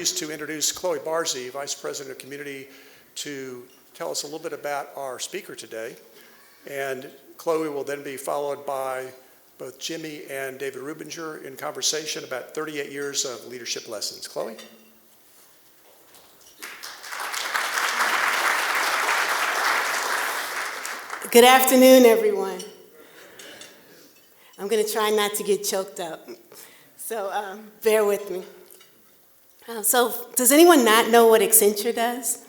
pleased to introduce Chloe Barzy, Vice President of Community, to tell us a little bit about our speaker today. And Chloe will then be followed by both Jimmy and David Rubinger in conversation about 38 years of leadership lessons. Chloe? Good afternoon, everyone. I'm going to try not to get choked up, so bear with me. So does anyone not know what Accenture does?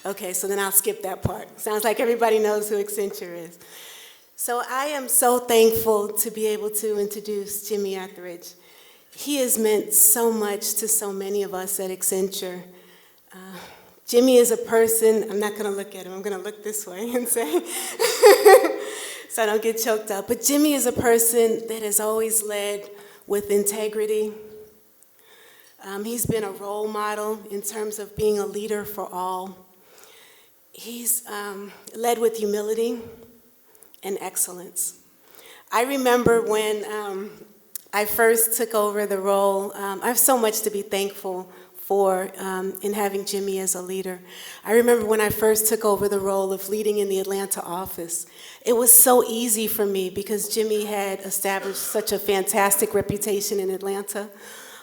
Okay, so then I'll skip that part. Sounds like everybody knows who Accenture is. So I am so thankful to be able to introduce Jimmy Etheredge. He has meant so much to so many of us at Accenture. Jimmy is a person, I'm not going to look at him, I'm going to look this way and say, so I don't get choked up. But Jimmy is a person that has always led with integrity. He's been a role model in terms of being a leader for all. He's led with humility and excellence. I remember when I first took over the role, I have so much to be thankful for in having Jimmy as a leader. I remember when I first took over the role of leading in the Atlanta office. It was so easy for me because Jimmy had established such a fantastic reputation in Atlanta.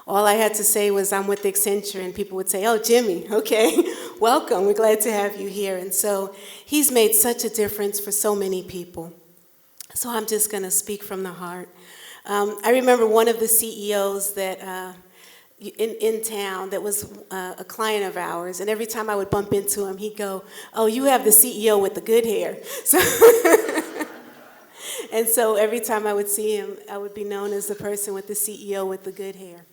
All I had to say was, I'm with Accenture, and people would say, oh, Jimmy, okay, welcome, we're glad to have you here. And so he's made such a difference for so many people. So I'm just gonna speak from the heart. I remember one of the CEOs that in town that was a client of ours, and every time I would bump into him, he'd go, oh, you have the CEO with the good hair. So and so every time I would see him, I would be known as the person with the CEO with the good hair.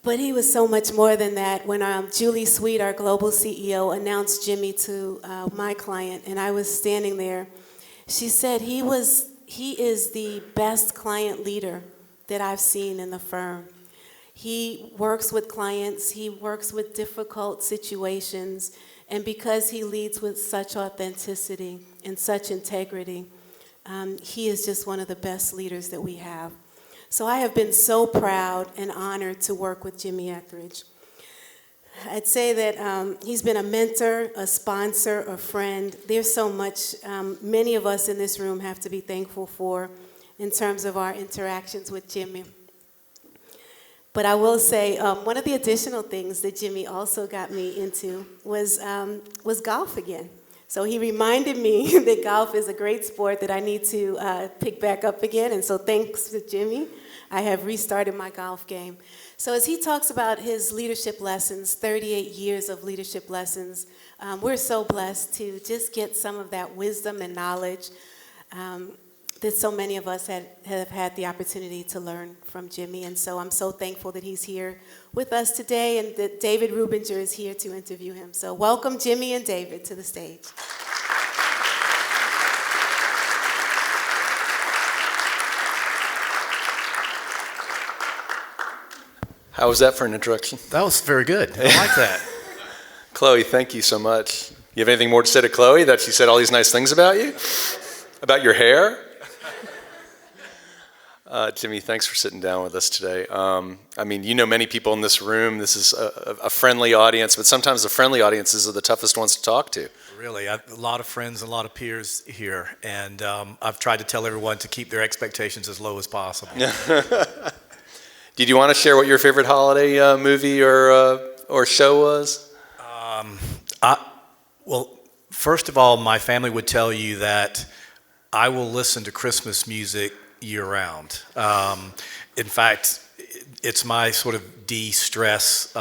But he was so much more than that. When Julie Sweet, our global CEO, announced Jimmy to my client, and I was standing there, she said, he is the best client leader that I've seen in the firm. He works with clients, he works with difficult situations, and because he leads with such authenticity and such integrity, he is just one of the best leaders that we have. So I have been so proud and honored to work with Jimmy Etheredge. I'd say that he's been a mentor, a sponsor, a friend. There's so much many of us in this room have to be thankful for in terms of our interactions with Jimmy. But I will say, one of the additional things that Jimmy also got me into was golf again. So he reminded me that golf is a great sport that I need to pick back up again. And so thanks to Jimmy, I have restarted my golf game. So as he talks about his leadership lessons, 38 years of leadership lessons, we're so blessed to just get some of that wisdom and knowledge that so many of us have had the opportunity to learn from Jimmy. And so I'm so thankful that he's here with us today and that David Rubinger is here to interview him. So welcome Jimmy and David to the stage. How was that for an introduction? That was very good. I like that. Chloe, thank you so much. You have anything more to say to Chloe, that she said all these nice things about you? About your hair? Jimmy, thanks for sitting down with us today. I mean, you know many people in this room. This is a friendly audience, but sometimes the friendly audiences are the toughest ones to talk to. Really, I have a lot of friends and a lot of peers here, and I've tried to tell everyone to keep their expectations as low as possible. Did you want to share what your favorite holiday movie or show was? Well, first of all, my family would tell you that I will listen to Christmas music year-round. In fact, it's my sort of de-stress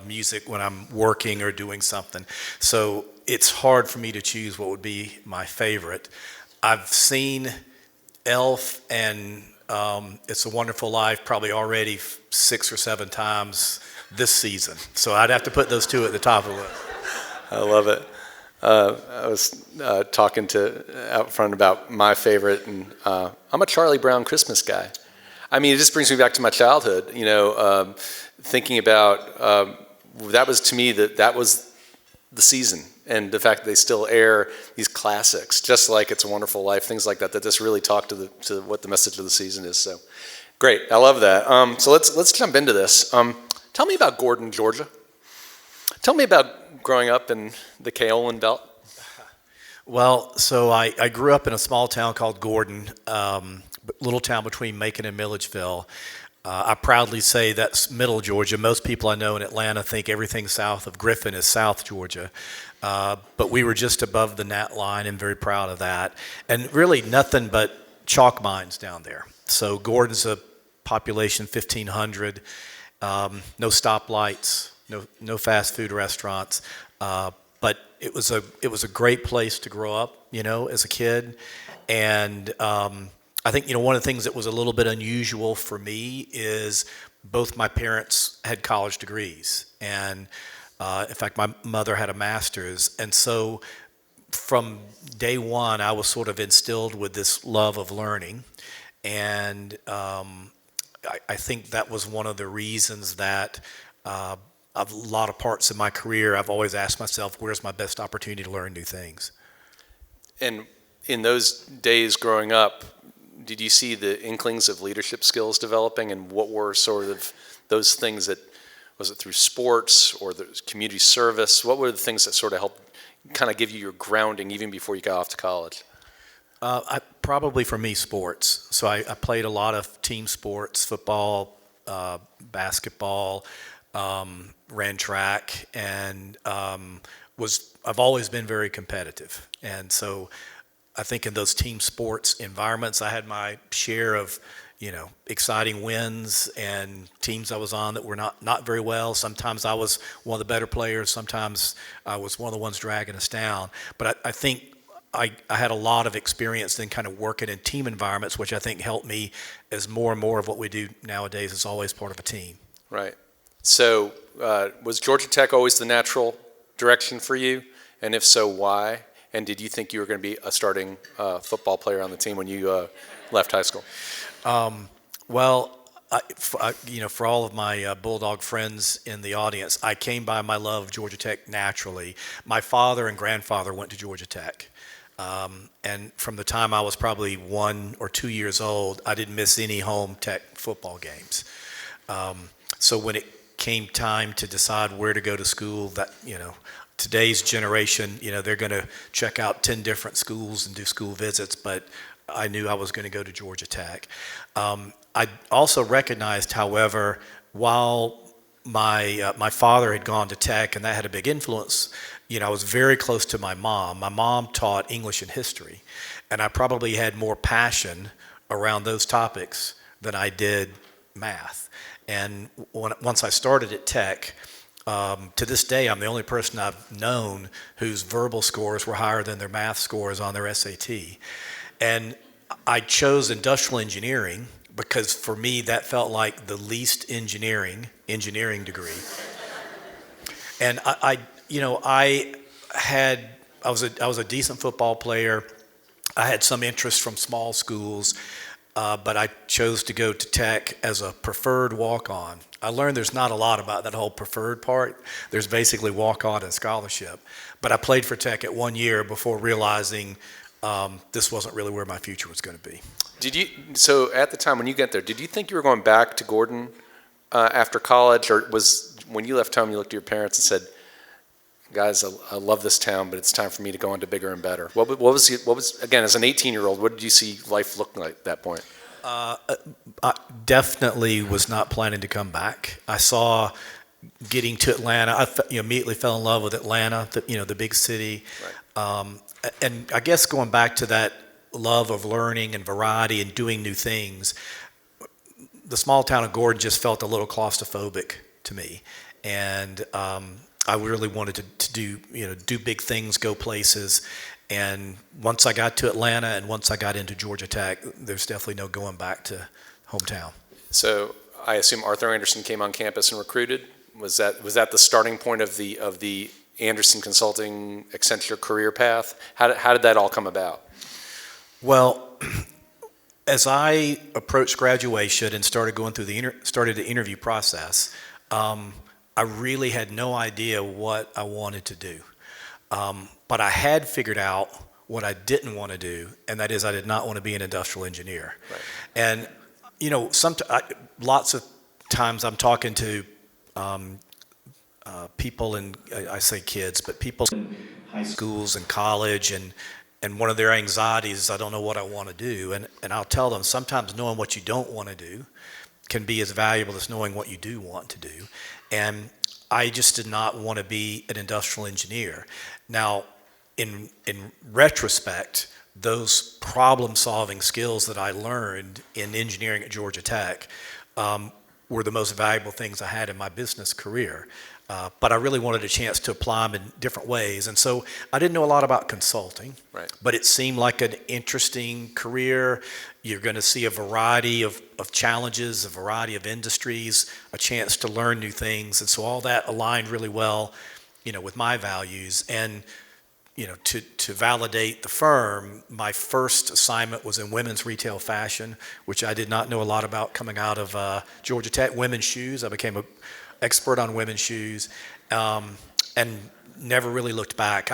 music when I'm working or doing something. So it's hard for me to choose what would be my favorite. I've seen Elf and It's a Wonderful Life probably already 6 or 7 times this season. So I'd have to put those two at the top of the list. I love it. I was talking out front about my favorite, and I'm a Charlie Brown Christmas guy. I mean, it just brings me back to my childhood, you know, thinking about, that was to me, that was the season, and the fact that they still air these classics, just like It's a Wonderful Life, things like that, that just really talk to what the message of the season is. So great, I love that. So let's jump into this. Tell Tell me about Gordon, Georgia. Tell me about growing up in the Kaolin Belt. Well, so I grew up in a small town called Gordon, little town between Macon and Milledgeville. I proudly say that's middle Georgia. Most people I know in Atlanta think everything south of Griffin is South Georgia. But we were just above the gnat line and very proud of that. And really nothing but chalk mines down there. So Gordon's a population 1,500, no stoplights, no fast food restaurants. But it was a great place to grow up, as a kid. And I think, one of the things that was a little bit unusual for me is both my parents had college degrees. And in fact, my mother had a master's. And so from day one, I was sort of instilled with this love of learning. And I think that was one of the reasons that a lot of parts of my career, I've always asked myself, where's my best opportunity to learn new things? And in those days growing up, did you see the inklings of leadership skills developing, and what were sort of those things that, was it through sports or the community service? What were the things that sort of helped kind of give you your grounding even before you got off to college? Probably for me, sports. So I played a lot of team sports, football, basketball, ran track, and I've always been very competitive. And so I think in those team sports environments, I had my share of, exciting wins and teams I was on that were not very well. Sometimes I was one of the better players. Sometimes I was one of the ones dragging us down. But I think I had a lot of experience in kind of working in team environments, which I think helped me, as more and more of what we do nowadays is always part of a team. Right. So was Georgia Tech always the natural direction for you? And if so, why? And did you think you were going to be a starting football player on the team when you left high school? Well, for all of my Bulldog friends in the audience, I came by my love of Georgia Tech naturally. My father and grandfather went to Georgia Tech. And from the time I was probably 1 or 2 years old, I didn't miss any home Tech football games. So when it came time to decide where to go to school, that, today's generation, they're going to check out 10 different schools and do school visits, but I knew I was going to go to Georgia Tech. I also recognized, however, while my father had gone to Tech, and that had a big influence, I was very close to my mom. My mom taught English and history, and I probably had more passion around those topics than I did math. And once I started at Tech, to this day, I'm the only person I've known whose verbal scores were higher than their math scores on their SAT. And I chose industrial engineering because for me, that felt like the least engineering degree. And I was a decent football player. I had some interest from small schools, but I chose to go to Tech as a preferred walk-on. I learned there's not a lot about that whole preferred part. There's basically walk-on and scholarship. But I played for Tech at 1 year before realizing this wasn't really where my future was going to be. So at the time when you got there, did you think you were going back to Gordon after college, or was when you left home you looked at your parents and said, guys, I love this town, but it's time for me to go on to bigger and better? What was again, as an 18-year-old, what did you see life look like at that point? I definitely was not planning to come back. I saw getting to Atlanta, I immediately fell in love with Atlanta, the big city. Right. And I guess going back to that love of learning and variety and doing new things, the small town of Gordon just felt a little claustrophobic to me. And I really wanted to do big things, go places. And once I got to Atlanta and once I got into Georgia Tech, there's definitely no going back to hometown. So I assume Arthur Andersen came on campus and recruited. Was that the starting point of the Andersen Consulting Accenture career path? How did that all come about? Well, as I approached graduation and started going through the interview process, I really had no idea what I wanted to do. But I had figured out what I didn't want to do, and that is I did not want to be an industrial engineer. Right. And, lots of times I'm talking to people in, I say kids, but people in high schools and college, and one of their anxieties is, I don't know what I want to do. And I'll tell them, sometimes knowing what you don't want to do can be as valuable as knowing what you do want to do. And I just did not want to be an industrial engineer. Now, in retrospect, those problem-solving skills that I learned in engineering at Georgia Tech were the most valuable things I had in my business career. But I really wanted a chance to apply them in different ways. And so I didn't know a lot about consulting, Right. but it seemed like an interesting career. You're going to see a variety of challenges, a variety of industries, a chance to learn new things. And so all that aligned really well, with my values. And, to validate the firm, my first assignment was in women's retail fashion, which I did not know a lot about coming out of Georgia Tech. Women's shoes. I became an expert on women's shoes, and never really looked back.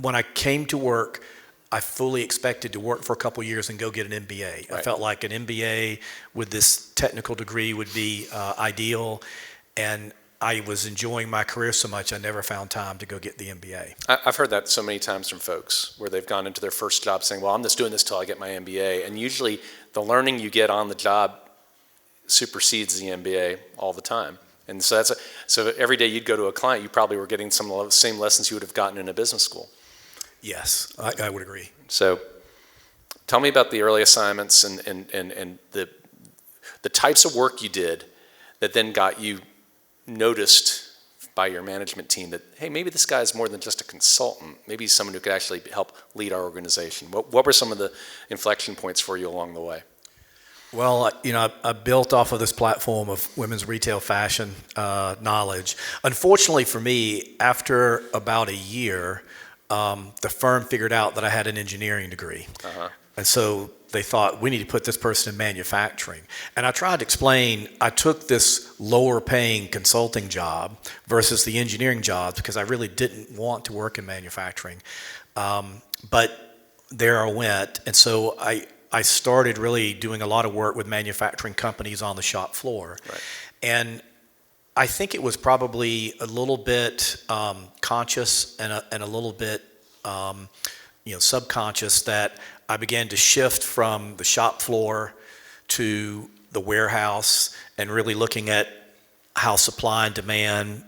When I came to work, I fully expected to work for a couple years and go get an MBA. Right. I felt like an MBA with this technical degree would be ideal, and I was enjoying my career so much I never found time to go get the MBA. I've heard that so many times from folks where they've gone into their first job saying, well, I'm just doing this till I get my MBA. And usually the learning you get on the job supersedes the MBA all the time. And so so every day you'd go to a client, you probably were getting some of the same lessons you would have gotten in a business school. Yes, I would agree. So tell me about the early assignments and the types of work you did that then got you noticed by your management team that, hey, maybe this guy's more than just a consultant. Maybe he's someone who could actually help lead our organization. What were some of the inflection points for you along the way? Well, I built off of this platform of women's retail fashion knowledge. Unfortunately for me, after about a year, the firm figured out that I had an engineering degree. Uh-huh. And so they thought, we need to put this person in manufacturing. And I tried to explain, I took this lower paying consulting job versus the engineering jobs because I really didn't want to work in manufacturing. But there I went. And so I started really doing a lot of work with manufacturing companies on the shop floor. Right. And I think it was probably a little bit conscious and a little bit subconscious that I began to shift from the shop floor to the warehouse and really looking at how supply and demand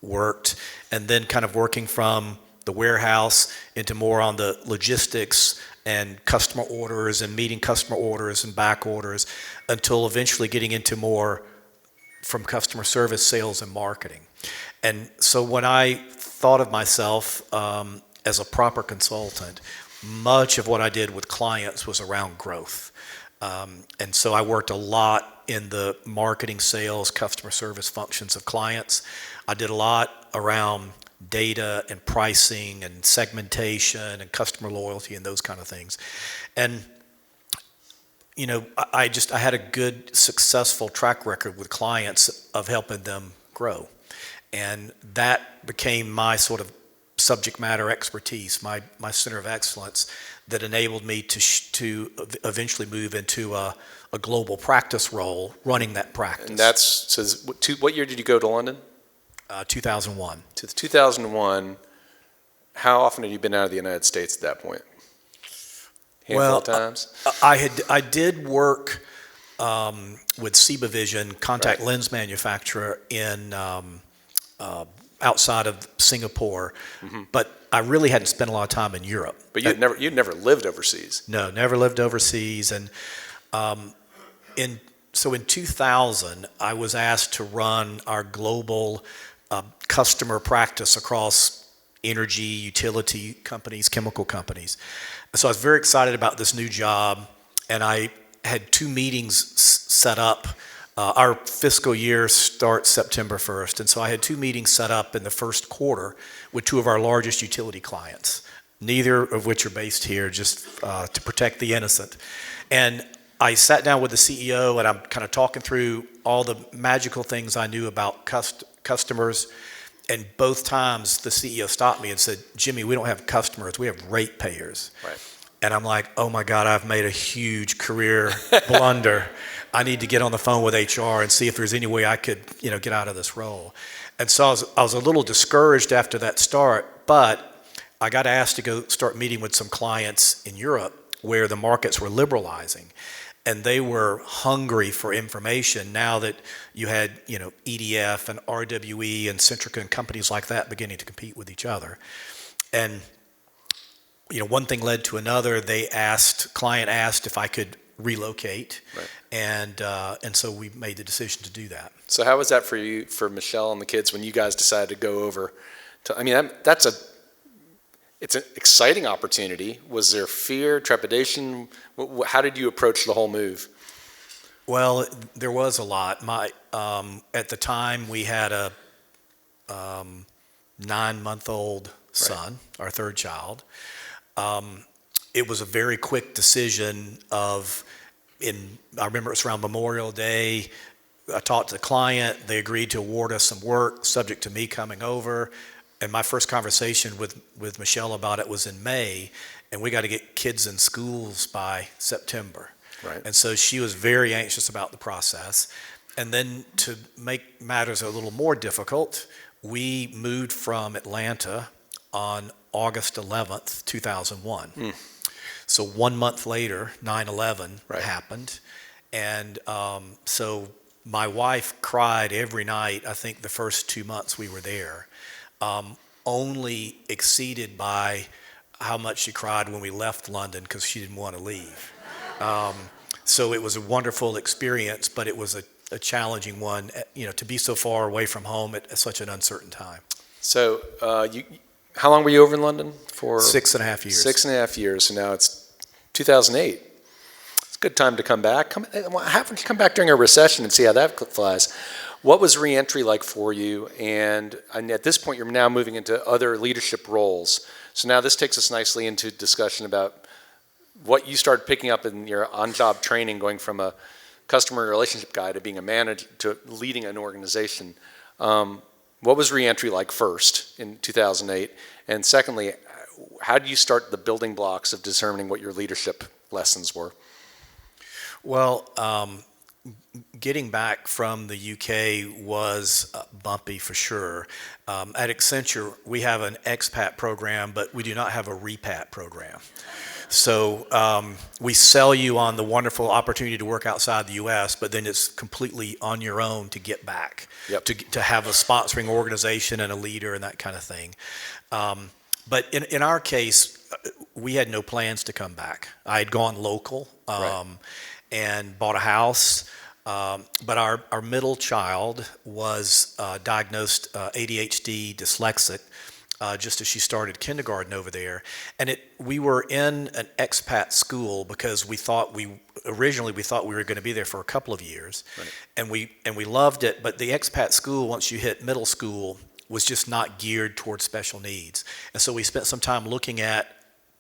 worked, and then kind of working from the warehouse into more on the logistics and customer orders and meeting customer orders and back orders until eventually getting into more from customer service, sales, and marketing. And so when I thought of myself as a proper consultant, much of what I did with clients was around growth. And so I worked a lot in the marketing, sales, customer service functions of clients. I did a lot around data and pricing and segmentation and customer loyalty and those kind of things. And I had a good, successful track record with clients of helping them grow. And that became my sort of subject matter expertise, my center of excellence that enabled me to eventually move into a global practice role running that practice. And what year did you go to London? 2001. To 2001. How often had you been out of the United States at that point? Handful of times? I did work with Vision, contact lens manufacturer in outside of Singapore, but I really hadn't spent a lot of time in Europe. But you'd never lived overseas. No, never lived overseas. And in 2000, I was asked to run our global customer practice across energy, utility companies, chemical companies. And so I was very excited about this new job, and I had 2 meetings set up. Our fiscal year starts September 1st, and so I had 2 meetings set up in the first quarter with 2 of our largest utility clients, neither of which are based here, just to protect the innocent. And I sat down with the CEO, and I'm kind of talking through all the magical things I knew about customers. And both times the CEO stopped me and said, Jimmy, we don't have customers, we have ratepayers. Right. And I'm like, oh my God, I've made a huge career blunder. I need to get on the phone with HR and see if there's any way I could, get out of this role. And so I was a little discouraged after that start, but I got asked to go start meeting with some clients in Europe where the markets were liberalizing. And they were hungry for information now that you had, EDF and RWE and Centrica and companies like that beginning to compete with each other. And, one thing led to another. Client asked if I could relocate. Right. And so we made the decision to do that. So how was that for you, for Michelle and the kids, when you guys decided to go over to, it's an exciting opportunity. Was there fear, trepidation? How did you approach the whole move? Well, there was a lot. At the time, we had a 9-month-old son, our third child. It was a very quick decision I remember it was around Memorial Day. I talked to the client. They agreed to award us some work subject to me coming over. And my first conversation with Michelle about it was in May, and we got to get kids in schools by September. Right. And so she was very anxious about the process. And then to make matters a little more difficult, we moved from Atlanta on August 11th, 2001. So 1 month later, 9/11 Right. happened. And so my wife cried every night, I think the first 2 months we were there, only exceeded by how much she cried when we left London because she didn't want to leave. So it was a wonderful experience, but it was a challenging one, to be so far away from home at such an uncertain time. So how long were you over in London for? 6.5 years. 6.5 years, and now it's 2008. It's a good time to come back. How would you come back during a recession and see how that flies? What was reentry like for you? And at this point, you're now moving into other leadership roles. So now this takes us nicely into discussion about what you started picking up in your on-job training, going from a customer relationship guy to being a manager to leading an organization. What was reentry like first in 2008? And secondly, how did you start the building blocks of determining what your leadership lessons were? Well, getting back from the UK was bumpy for sure. At Accenture, we have an expat program, but we do not have a repat program. So we sell you on the wonderful opportunity to work outside the U.S., but then it's completely on your own to get back, Yep. to have a sponsoring organization and a leader and that kind of thing. But in our case, we had no plans to come back. I had gone local and bought a house. But our middle child was diagnosed ADHD, dyslexic, just as she started kindergarten over there. And we were in an expat school because originally we thought we were going to be there for a couple of years. Right. And we loved it, but the expat school, once you hit middle school, was just not geared towards special needs. And so we spent some time looking at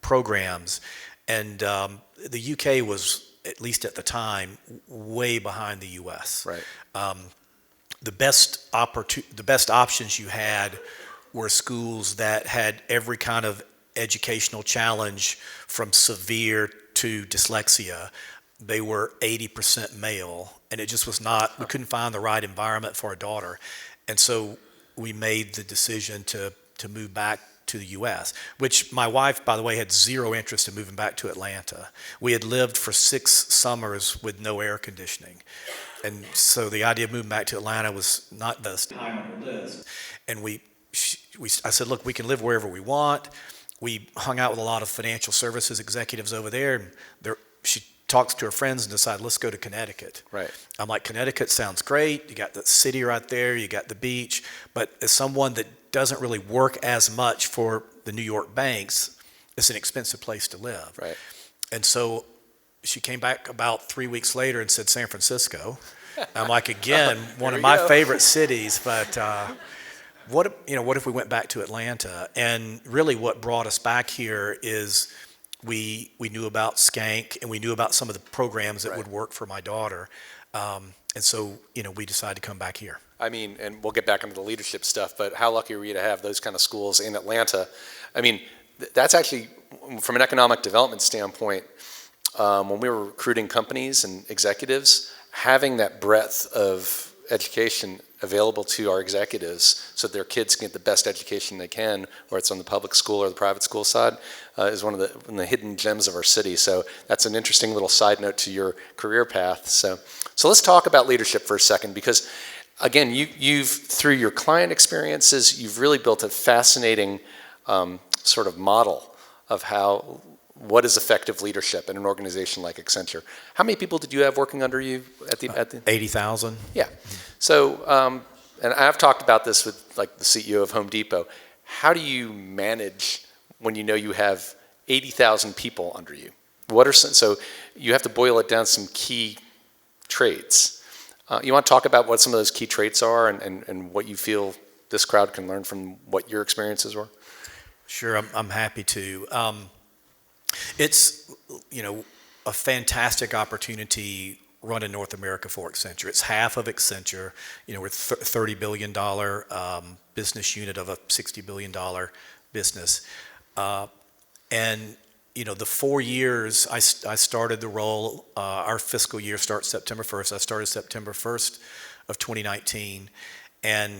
programs, and the UK was, at least at the time, way behind the U.S. Right. The best options you had were schools that had every kind of educational challenge, from severe to dyslexia. They were 80% male, and it just was not. We couldn't find the right environment for our daughter, and so we made the decision to move back to the U.S., which my wife, by the way, had zero interest in moving back to Atlanta. We had lived for 6 summers with no air conditioning. And so the idea of moving back to Atlanta was not the time on the list. And I said, look, we can live wherever we want. We hung out with a lot of financial services executives over there. And she talks to her friends and decided, let's go to Connecticut. Right. I'm like, Connecticut sounds great. You got the city right there. You got the beach. But as someone that doesn't really work as much for the New York banks, it's an expensive place to live. Right. And so she came back about 3 weeks later and said San Francisco. I'm like, again, one of my favorite cities, but what if we went back to Atlanta? And really what brought us back here is we knew about Skank, and we knew about some of the programs that would work for my daughter. And so, we decided to come back here. I mean, and we'll get back into the leadership stuff, but how lucky were you to have those kind of schools in Atlanta? I mean, that's actually from an economic development standpoint, when we were recruiting companies and executives, having that breadth of education available to our executives so that their kids can get the best education they can, whether it's on the public school or the private school side, is one of the hidden gems of our city. So that's an interesting little side note to your career path. So let's talk about leadership for a second, because again, you've through your client experiences, you've really built a fascinating sort of model of what is effective leadership in an organization like Accenture. How many people did you have working under you at the 80,000. Yeah. So, and I've talked about this with like the CEO of Home Depot. How do you manage when you know you have 80,000 people under you? So you have to boil it down to some key traits. You want to talk about what some of those key traits are and what you feel this crowd can learn from what your experiences were? Sure, I'm happy to. It's, a fantastic opportunity running North America for Accenture. It's half of Accenture. We're $30 billion business unit of a $60 billion business. And, the 4 years I started the role, our fiscal year starts September 1st. I started September 1st of 2019. And,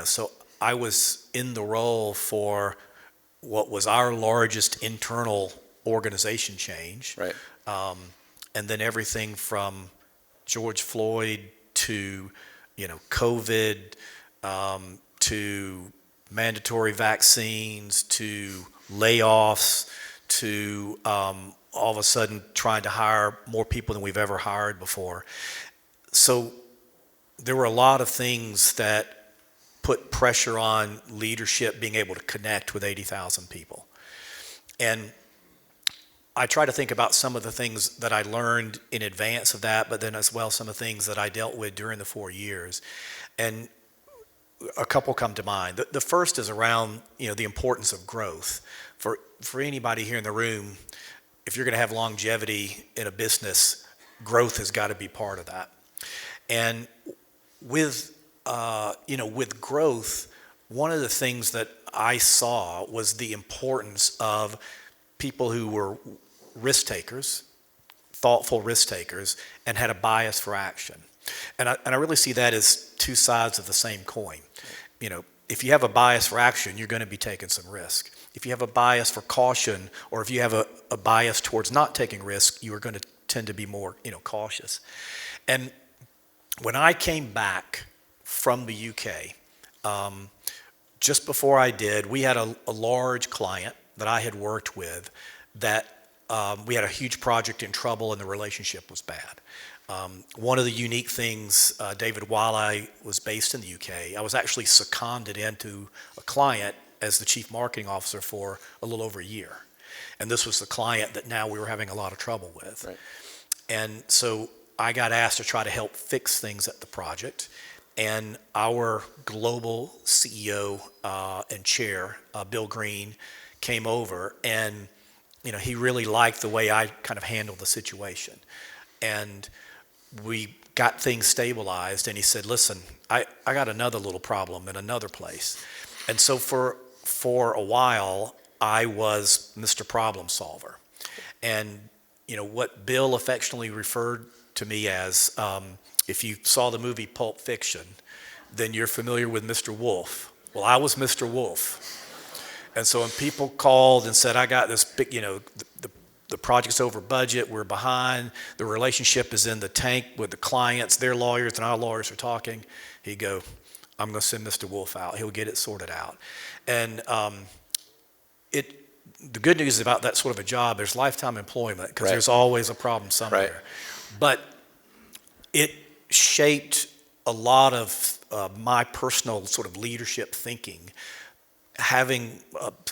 so I was in the role for what was our largest internal organization change. Right. And then everything from George Floyd to, COVID, to mandatory vaccines, to layoffs, to all of a sudden trying to hire more people than we've ever hired before. So there were a lot of things that put pressure on leadership being able to connect with 80,000 people. And I try to think about some of the things that I learned in advance of that, but then as well some of the things that I dealt with during the 4 years. And a couple come to mind. The first is around, the importance of growth. For anybody here in the room, if you're going to have longevity in a business, growth has got to be part of that. And with growth, one of the things that I saw was the importance of people who were risk takers, thoughtful risk takers, and had a bias for action. And I really see that as two sides of the same coin. If you have a bias for action, you're going to be taking some risk. If you have a bias for caution, or if you have a bias towards not taking risk, you are going to tend to be more, cautious. And when I came back from the UK, just before I did, we had a large client that I had worked with that we had a huge project in trouble and the relationship was bad. One of the unique things, David, while I was based in the UK, I was actually seconded into a client as the chief marketing officer for a little over a year. And this was the client that now we were having a lot of trouble with. Right. And so I got asked to try to help fix things at the project. And our global CEO and chair, Bill Green, came over, and he really liked the way I kind of handled the situation. And we got things stabilized, and he said, listen, I got another little problem in another place. And so for a while, I was Mr. Problem Solver. And what Bill affectionately referred to me as, if you saw the movie Pulp Fiction, then you're familiar with Mr. Wolf. Well, I was Mr. Wolf. And so when people called and said, I got this big, the project's over budget, we're behind, the relationship is in the tank with the clients, their lawyers and our lawyers are talking, he'd go, I'm going to send Mr. Wolf out. He'll get it sorted out. And the good news about that sort of a job, there's lifetime employment, because there's always a problem somewhere. Right. But it shaped a lot of my personal sort of leadership thinking, having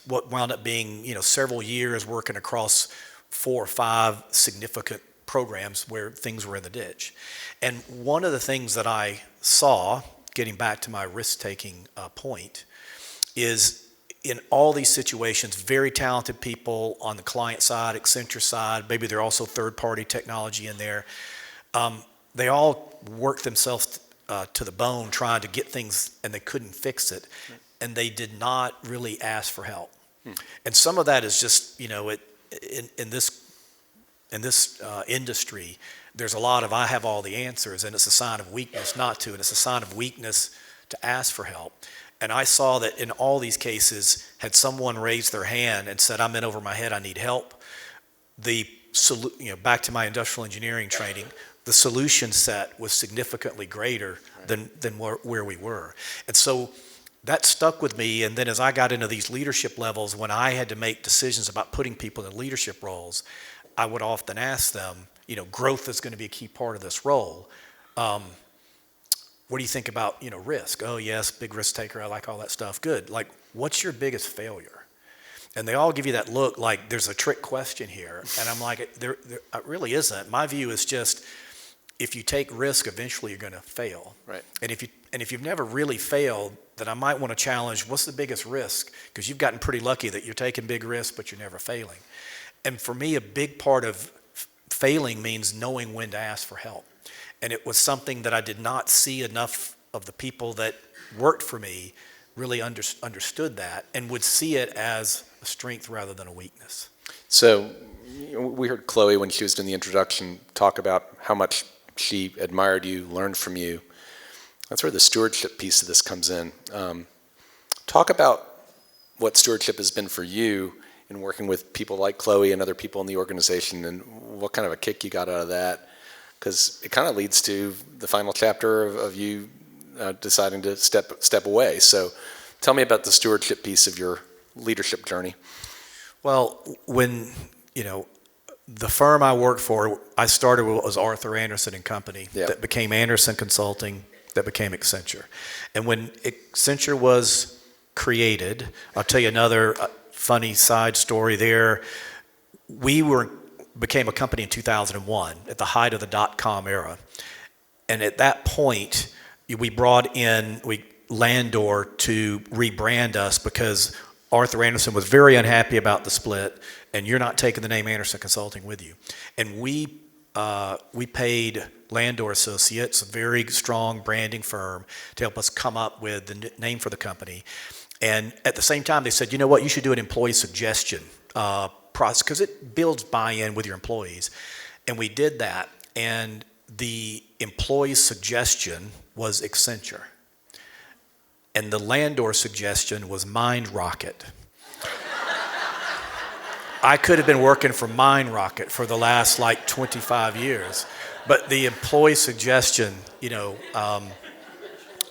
what wound up being, several years working across 4 or 5 significant programs where things were in the ditch. And one of the things that I saw, getting back to my risk-taking point, is in all these situations, very talented people on the client side, Accenture side, maybe there are also third-party technology in there. They all worked themselves to the bone trying to get things, and they couldn't fix it. And they did not really ask for help. And some of that is just, in this industry, there's a lot of I have all the answers, and it's a sign of weakness not to, and it's a sign of weakness to ask for help. And I saw that in all these cases, had someone raised their hand and said, I'm in over my head, I need help, back to my industrial engineering training, the solution set was significantly greater than where we were. And so that stuck with me. And then as I got into these leadership levels, when I had to make decisions about putting people in leadership roles, I would often ask them, growth is going to be a key part of this role. What do you think about, risk? Oh, yes, big risk taker. I like all that stuff. Good. Like, what's your biggest failure? And they all give you that look like there's a trick question here. And I'm like, there it really isn't. My view is just, if you take risk, eventually you're going to fail. Right. And if you've never really failed, then I might want to challenge, what's the biggest risk? Because you've gotten pretty lucky that you're taking big risks, but you're never failing. And for me, a big part of failing means knowing when to ask for help. And it was something that I did not see enough of the people that worked for me really understood that and would see it as a strength rather than a weakness. So we heard Chloe, when she was doing the introduction, talk about how much she admired you, learned from you. That's where the stewardship piece of this comes in. Talk about what stewardship has been for you in working with people like Chloe and other people in the organization, and what kind of a kick you got out of that. Because it kind of leads to the final chapter of you deciding to step away. So tell me about the stewardship piece of your leadership journey. Well, when, the firm I worked for, I started with was Arthur Andersen and Company, that became Andersen Consulting, that became Accenture. And when Accenture was created, I'll tell you another funny side story there. We became a company in 2001 at the height of the dot-com era. And at that point, we brought in Landor to rebrand us because Arthur Andersen was very unhappy about the split, and you're not taking the name Andersen Consulting with you. And we paid Landor Associates, a very strong branding firm, to help us come up with the name for the company. And at the same time, they said, you know what, you should do an employee suggestion process, because it builds buy-in with your employees. And we did that, and the employee suggestion was Accenture. And the Landor suggestion was Mind Rocket. I could have been working for Mind Rocket for the last 25 years, but the employee suggestion,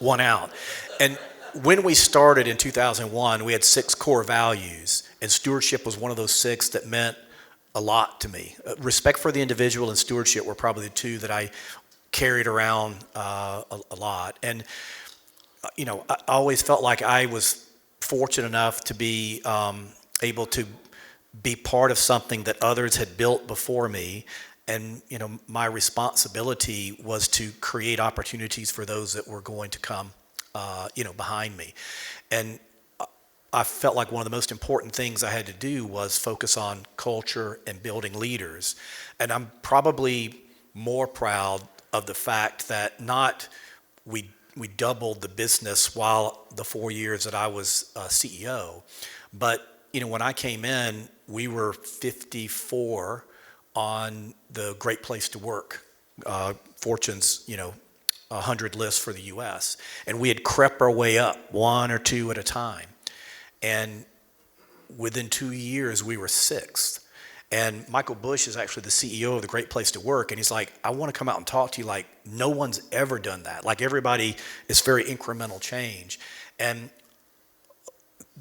won out. And when we started in 2001, we had 6 core values, and stewardship was one of those 6 that meant a lot to me. Respect for the individual and stewardship were probably the 2 that I carried around a lot. And I always felt like I was fortunate enough to be able to be part of something that others had built before me. And, my responsibility was to create opportunities for those that were going to come, behind me. And I felt like one of the most important things I had to do was focus on culture and building leaders. And I'm probably more proud of the fact that we doubled the business while the 4 years that I was CEO. But, when I came in, we were 54 on the Great Place to Work, Fortune's, 100 list for the U.S. And we had crept our way up 1 or 2 at a time. And within 2 years, we were 6th. And Michael Bush is actually the CEO of the Great Place to Work, and he's like, I want to come out and talk to you like no one's ever done that. Like everybody, it's very incremental change. And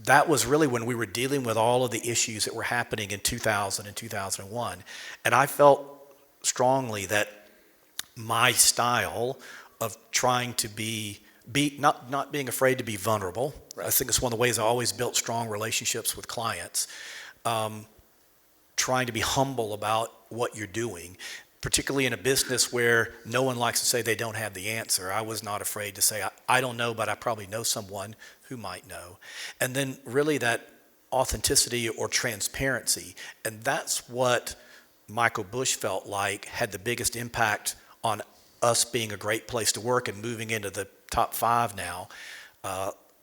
that was really when we were dealing with all of the issues that were happening in 2000 and 2001. And I felt strongly that my style of trying to be not being afraid to be vulnerable. Right. I think it's one of the ways I always built strong relationships with clients. Trying to be humble about what you're doing, particularly in a business where no one likes to say they don't have the answer. I was not afraid to say, I don't know, but I probably know someone who might know. And then really that authenticity or transparency. And that's what Michael Bush felt like had the biggest impact on us being a great place to work and moving into the top 5 now,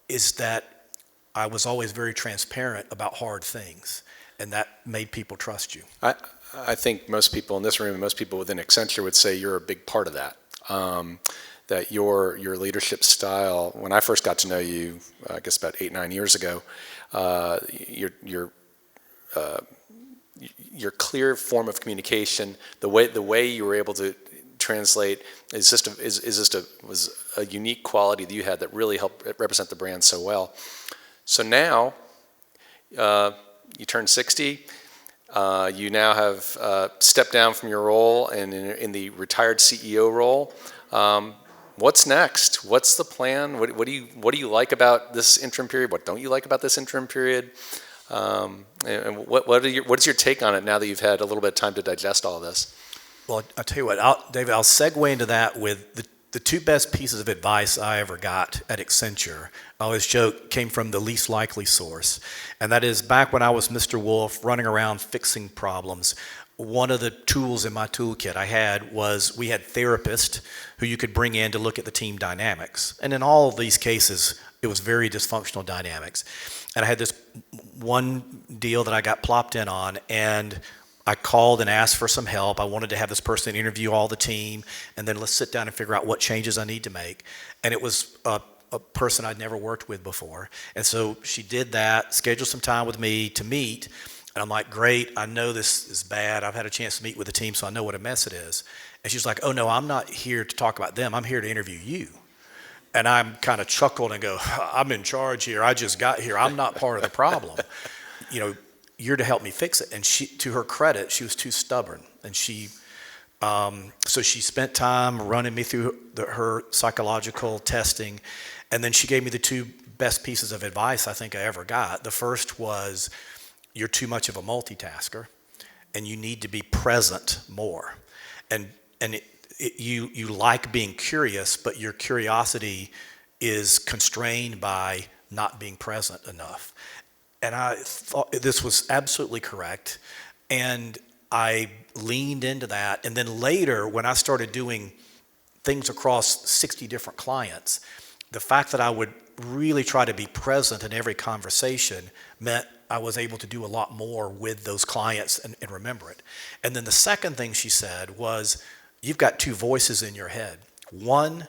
is that I was always very transparent about hard things, and that made people trust you. I think most people in this room and most people within Accenture would say you're a big part of that. That your leadership style, when I first got to know you, I guess about 8-9 years ago, your clear form of communication, the way you were able to translate was a unique quality that you had that really helped represent the brand so well. So now, you turn 60. You now have stepped down from your role and in the retired CEO role. What's next? What's the plan? What do you like about this interim period? What don't you like about this interim period? And what is your take on it now that you've had a little bit of time to digest all of this? Well, I'll tell you what, David, I'll segue into that with the two best pieces of advice I ever got at Accenture. I always joke, came from the least likely source. And that is back when I was Mr. Wolf running around fixing problems. One of the tools in my toolkit I had was we had therapists who you could bring in to look at the team dynamics. And in all of these cases, it was very dysfunctional dynamics. And I had this one deal that I got plopped in on, and I called and asked for some help. I wanted to have this person interview all the team, and then let's sit down and figure out what changes I need to make. And it was a person I'd never worked with before. And so she did that, scheduled some time with me to meet. And I'm like, great, I know this is bad. I've had a chance to meet with the team, so I know what a mess it is. And she's like, oh, no, I'm not here to talk about them. I'm here to interview you. And I'm kind of chuckled and go, I'm in charge here. I just got here. I'm not part of the problem. You know, you're to help me fix it. And she, to her credit, she was too stubborn. And so she spent time running me through her psychological testing. And then she gave me the two best pieces of advice I think I ever got. The first was, you're too much of a multitasker, and you need to be present more. And you like being curious, but your curiosity is constrained by not being present enough. And I thought this was absolutely correct, and I leaned into that. And then later, when I started doing things across 60 different clients, the fact that I would really try to be present in every conversation meant I was able to do a lot more with those clients and remember it. And then the second thing she said was, you've got two voices in your head. One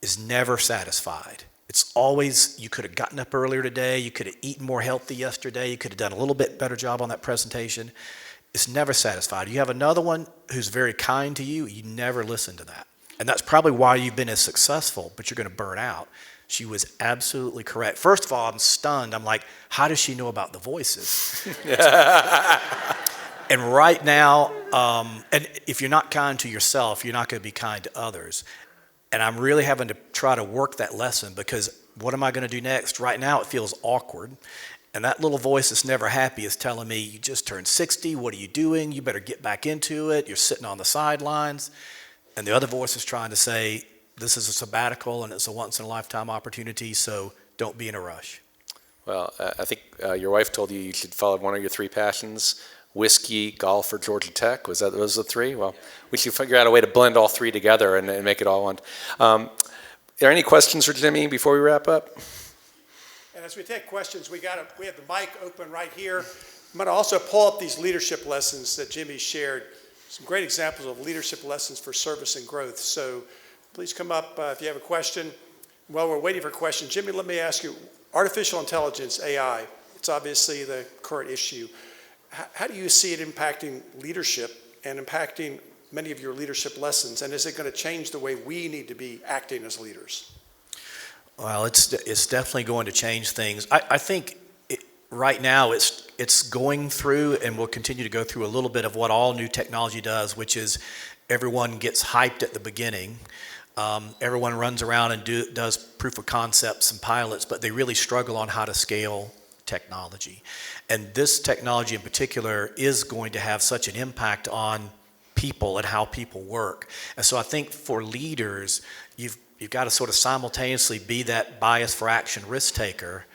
is never satisfied. It's always, you could have gotten up earlier today, you could have eaten more healthy yesterday, you could have done a little bit better job on that presentation. It's never satisfied. You have another one who's very kind to you, you never listen to that. And that's probably why you've been as successful, but you're going to burn out. She was absolutely correct. First of all, I'm stunned. I'm like, how does she know about the voices? And right now, and if you're not kind to yourself, you're not going to be kind to others. And I'm really having to try to work that lesson, because what am I going to do next? Right now, it feels awkward. And that little voice that's never happy is telling me, you just turned 60. What are you doing? You better get back into it. You're sitting on the sidelines. And the other voice is trying to say, this is a sabbatical and it's a once-in-a-lifetime opportunity, so don't be in a rush. Well, I think your wife told you should follow one of your three passions: whiskey, golf, or Georgia Tech. Was that those the three? Well, we should figure out a way to blend all three together and make it all one. Are there any questions for Jimmy before we wrap up? And as we take questions, we have the mic open right here. I'm going to also pull up these leadership lessons that Jimmy shared. Some great examples of leadership lessons for service and growth. So please come up if you have a question. While we're waiting for questions, Jimmy, let me ask you, artificial intelligence, AI, it's obviously the current issue. How do you see it impacting leadership and impacting many of your leadership lessons? And is it going to change the way we need to be acting as leaders? Well, it's definitely going to change things. I think right now it's going through, and will continue to go through, a little bit of what all new technology does, which is everyone gets hyped at the beginning. Everyone runs around and does proof of concepts and pilots, but they really struggle on how to scale technology. And this technology in particular is going to have such an impact on people and how people work. And so I think for leaders, you've got to sort of simultaneously be that bias for action risk taker,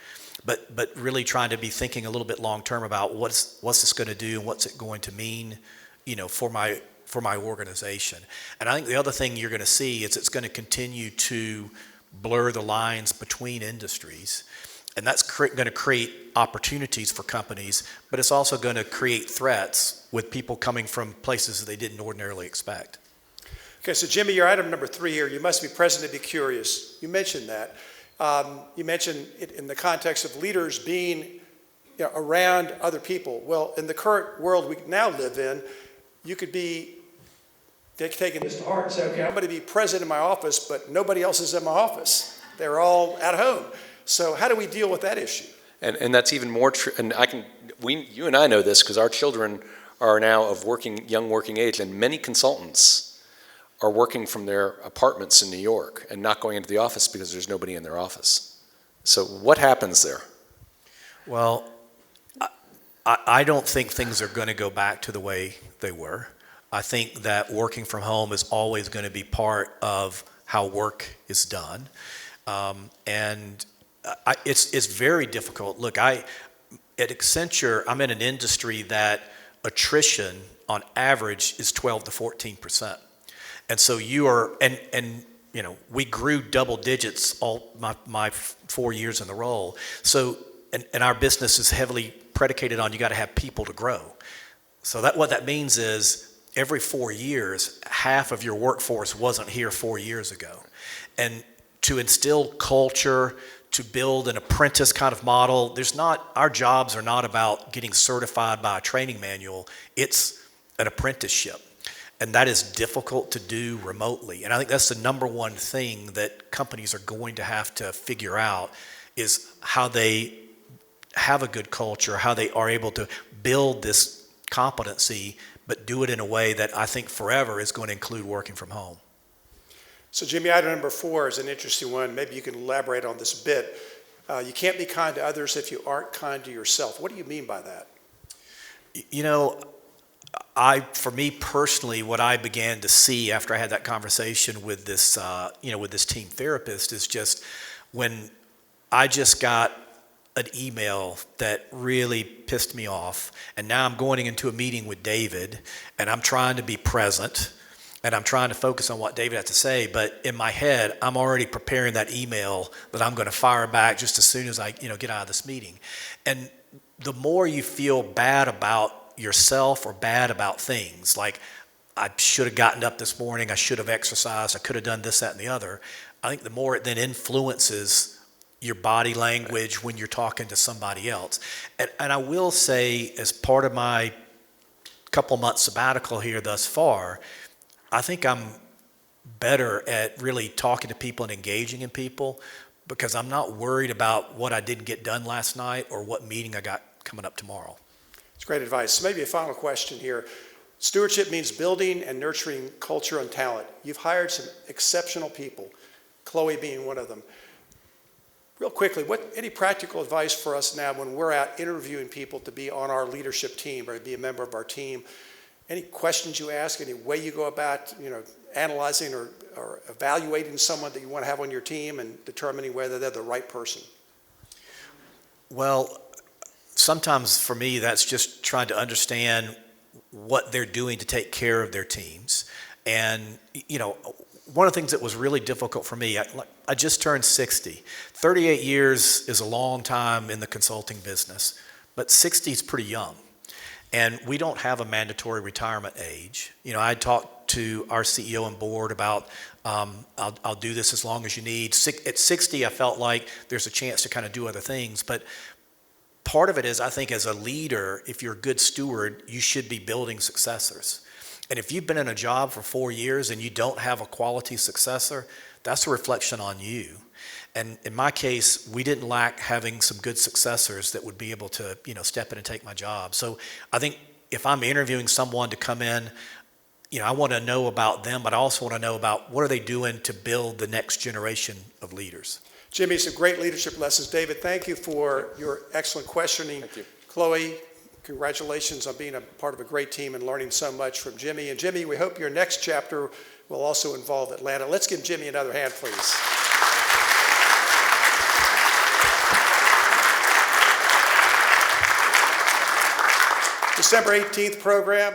but really trying to be thinking a little bit long term about what's this going to do and what's it going to mean, for my organization. And I think the other thing you're going to see is it's going to continue to blur the lines between industries. And that's going to create opportunities for companies, but it's also going to create threats with people coming from places that they didn't ordinarily expect. Okay, so Jimmy, your item number 3 here, you must be present to be curious. You mentioned that. You mentioned it in the context of leaders being around other people. Well, in the current world we now live in, you could be taking this to heart and say, okay, I'm going to be present in my office, but nobody else is in my office. They're all at home. So how do we deal with that issue? And that's even more true. And you and I know this because our children are now of young working age, and many consultants are working from their apartments in New York and not going into the office because there's nobody in their office. So what happens there? Well, I don't think things are going to go back to the way they were. I think that working from home is always going to be part of how work is done. It's very difficult. Look, at Accenture, I'm in an industry that attrition on average is 12 to 14%. And so we grew double digits all my 4 years in the role. So, and our business is heavily predicated on you got to have people to grow. So what that means is every 4 years, half of your workforce wasn't here 4 years ago. And to instill culture, to build an apprentice kind of model, our jobs are not about getting certified by a training manual. It's an apprenticeship. And that is difficult to do remotely. And I think that's the number one thing that companies are going to have to figure out is how they have a good culture, how they are able to build this competency, but do it in a way that I think forever is going to include working from home. So Jimmy, item number 4 is an interesting one. Maybe you can elaborate on this a bit. You can't be kind to others if you aren't kind to yourself. What do you mean by that? For me personally, what I began to see after I had that conversation with this, with this team therapist is just when I just got an email that really pissed me off, and now I'm going into a meeting with David, and I'm trying to be present, and I'm trying to focus on what David has to say, but in my head, I'm already preparing that email that I'm going to fire back just as soon as I, get out of this meeting. And the more you feel bad about yourself or bad about things, like I should have gotten up this morning, I should have exercised, I could have done this, that, and the other, I think the more it then influences your body language when you're talking to somebody else. And I will say, as part of my couple months sabbatical here thus far, I think I'm better at really talking to people and engaging in people because I'm not worried about what I didn't get done last night or what meeting I got coming up tomorrow. It's great advice. Maybe a final question here. Stewardship means building and nurturing culture and talent. You've hired some exceptional people, Chloe being one of them. Real quickly, any practical advice for us now when we're out interviewing people to be on our leadership team or to be a member of our team? Any questions you ask, any way you go about, analyzing or evaluating someone that you want to have on your team and determining whether they're the right person? Well, sometimes for me, that's just trying to understand what they're doing to take care of their teams. And, one of the things that was really difficult for me, I just turned 60. 38 years is a long time in the consulting business, but 60 is pretty young. And we don't have a mandatory retirement age. I talked to our CEO and board about, I'll do this as long as you need. At 60, I felt like there's a chance to kind of do other things. But part of it is, I think as a leader, if you're a good steward, you should be building successors. And if you've been in a job for 4 years and you don't have a quality successor, that's a reflection on you. And in my case, we didn't lack having some good successors that would be able to, step in and take my job. So I think if I'm interviewing someone to come in, I want to know about them, but I also want to know about what are they doing to build the next generation of leaders. Jimmy, some great leadership lessons. David, thank you for your excellent questioning. Thank you. Chloe, congratulations on being a part of a great team and learning so much from Jimmy. And Jimmy, we hope your next chapter will also involve Atlanta. Let's give Jimmy another hand, please. December 18th program.